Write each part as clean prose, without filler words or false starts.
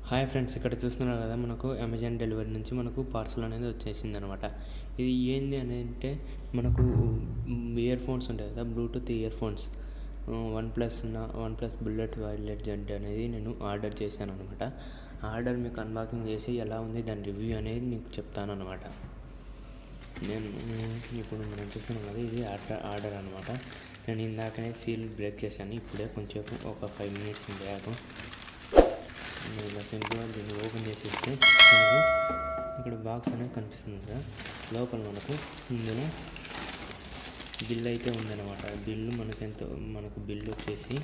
Hi friends, ఇక్కడ చూస్తున్నారు కదా, మనకు అమెజాన్ డెలివరీ నుంచి మనకు పార్సల్ అనేది వచ్చేసింది అనమాట. ఇది ఏంది అని అంటే మనకు ఇయర్ ఫోన్స్ ఉంటాయి కదా, Bluetooth ear phones one plus bullet wireless Z అనేది నేను ఆర్డర్ చేశాను అనమాట. ఆర్డర్ మీకు అన్బాక్సింగ్ చేసి ఎలా ఉంది దాని రివ్యూ అనేది మీకు చెప్తాను అనమాట. నేను ఇప్పుడు మనం చూస్తున్నాం కదా, ఇది ఆర్డర్ అనమాట. నేను ఇందాకనే సీల్ బ్రేక్ చేశాను, ఇప్పుడే కొంచెం ఒక 5 minutes బ్యాక్. ఇలా సింపుల్గా దీన్ని ఓపెన్ చేసేస్తే మనకు ఇక్కడ బాక్స్ అనేది కనిపిస్తుంది కదా, లోపల ఇందులో బిల్ అయితే ఉందన్నమాట. బిల్లు మనకు బిల్లు వచ్చేసి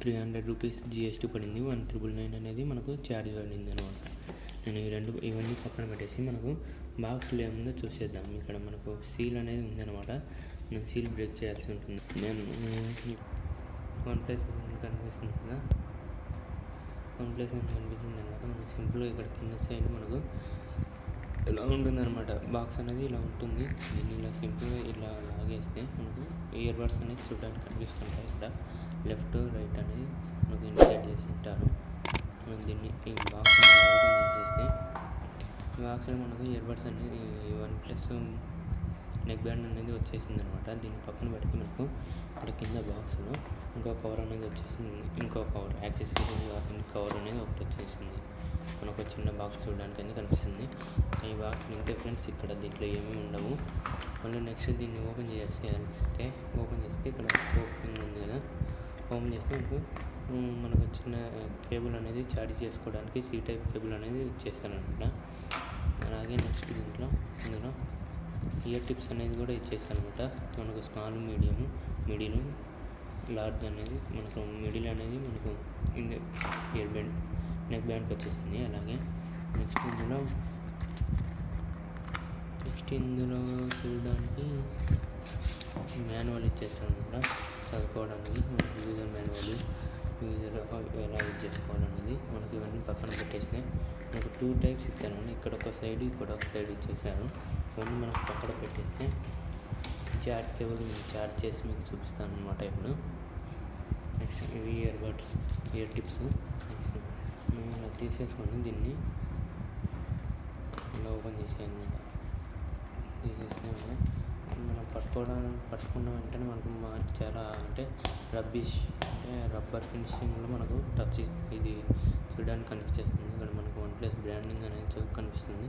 300 రూపీస్ GST పడింది. 199 అనేది మనకు ఛార్జ్ పడింది అనమాట. నేను ఇవన్నీ పక్కన పెట్టేసి మనకు బాక్స్లో ఏముందో చూసేద్దాం. ఇక్కడ మనకు సీల్ అనేది ఉందన్నమాట. నేను సీల్ బ్రేక్ చేయాల్సి ఉంటుంది. నేను OnePlus కనిపిస్తుంది కదా, OnePlus కనిపించిన తర్వాత మనకు సింపుల్గా ఇక్కడ కింద సైడ్ మనకు ఇలా ఉంటుందన్నమాట. బాక్స్ అనేది ఇలా ఉంటుంది. దీన్ని ఇలా సింపుల్గా ఇలా లాగేస్తే మనకు ఇయర్ బడ్స్ అనేది చూడడానికి కనిపిస్తుంటాయి. ఇక్కడ లెఫ్ట్ రైట్ అనేది మనకు ఇండికేట్ చేసి ఉంటారు. మనం దీన్ని ఈ బాక్స్ ఓపెన్ చేస్తే బాక్స్లో మనకు ఇయర్ బడ్స్ అనేది OnePlus నెక్ బ్యాండ్ అనేది వచ్చేసింది అనమాట. దీన్ని పక్కన పెడితే మనకు ఇక్కడ కింద బాక్స్లో ఇంకో కవర్ అనేది వచ్చేసింది. ఇంకో కవర్ యాక్సెసరీస్ కవర్ అనేది ఒకటి వచ్చేసింది. మనకు చిన్న బాక్స్ చూడడానికి అనేది కనిపిస్తుంది. ఈ బాక్స్ ఇంతే ఫ్రెండ్స్, ఇక్కడ దీంట్లో ఏమీ ఉండవు. మళ్ళీ నెక్స్ట్ దీన్ని ఓపెన్ చేస్తే ఇక్కడ ఓపెనింగ్ ఉంది కదా, ఓపెన్ చేస్తే మనకు చిన్న కేబుల్ అనేది ఛార్జ్ చేసుకోవడానికి C టైప్ కేబుల్ అనేది ఇచ్చేసానమాట. అలాగే నెక్స్ట్ ఇందులో ఇయర్ టిప్స్ అనేది కూడా ఇచ్చేసానమాట. మనకు స్మాల్, మిడిల్, లార్జ్ అనేది మనకు మిడిల్ అనేది మనకు ఇయర్ బ్యాండ్ నెక్ బ్యాండ్కి వచ్చేసింది. అలాగే నెక్స్ట్ ఇందులో చూడడానికి మాన్యువల్ ఇచ్చేస్తాను అనమాట. చదువుకోవడానికి యూజర్ మాన్యువల్, ఎలా యూజ్ చేసుకోవాలనేది మనకి ఇవన్నీ పక్కన పెట్టేస్తే మనకు 2 types ఇచ్చాను. ఇక్కడ ఒక సైడ్ ఇచ్చేసాను. ఇవన్నీ మనకు పక్కన పెట్టేస్తే ఛార్జ్ కేబుల్ ఛార్జ్ చేసి మీకు చూపిస్తాను అనమాట. ఇప్పుడు నెక్స్ట్ ఇవి ఇయర్ టిప్స్ మేము ఇలా తీసేసుకొని దీన్ని ఇలా ఓపెన్ చేసేయాలి అనమాట. తీసేస్తే మనం పట్టుకున్న వెంటనే మనకు చాలా రబ్బర్ ఫినిషింగ్లో మనకు టచ్ ఇది చూడడానికి కనిపించేస్తుంది. ఇక్కడ మనకు OnePlus బ్రాండింగ్ అనేది కనిపిస్తుంది.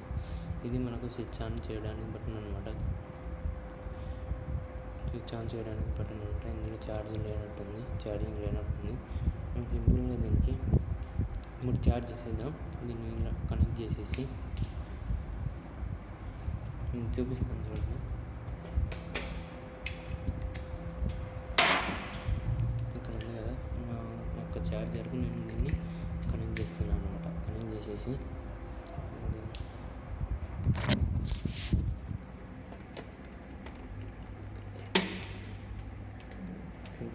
ఇది మనకు స్విచ్ ఆన్ చేయడానికి బటన్ అనమాట. ఇందులో ఛార్జింగ్ లేనట్టుంది. మనం సింపుల్గా దీనికి ఇప్పుడు ఛార్జ్ చేసేద్దాం. దీన్ని ఇలా కనెక్ట్ చేసేసి చూపిస్తాను చూడండి. ఇక్కడ ఉంది కదా, నా యొక్క ఛార్జర్కి నేను దీన్ని కనెక్ట్ చేస్తున్నాను అనమాట. కనెక్ట్ చేసేసి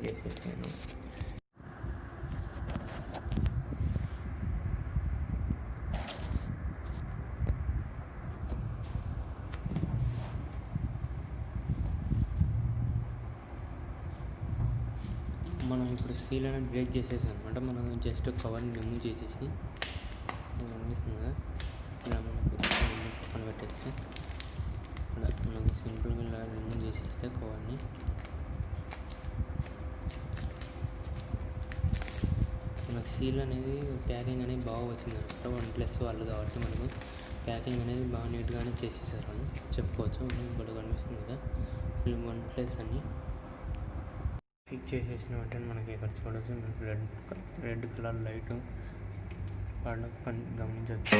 చేసేసాను. మనం ఇప్పుడు సీల్ అనేది బ్రేక్ చేసేసాం అనమాట. మనం జస్ట్ కవర్ని రిమూవ్ చేసేసి కనిపిస్తుంది ఇలా మనకు పక్కన పెట్టేస్తే ఇలా మనకు సింపుల్గా ఇలా రిమూవ్ చేసేస్తే కవర్ని మనకు సీల్ అనేది ప్యాకింగ్ అనేది బాగా వచ్చింది అనమాట. OnePlus వాళ్ళు కాబట్టి మనకు ప్యాకింగ్ అనేది బాగా నీట్గానే చేసేసారు అని చెప్పుకోవచ్చు. ఇప్పుడు కనిపిస్తుంది కదా, OnePlus అని ఫిక్స్ చేసేసిన వెంటనే మనకి ఇక్కడ చూడవచ్చు. రెడ్ కలర్ లైట్ గమనించవచ్చు.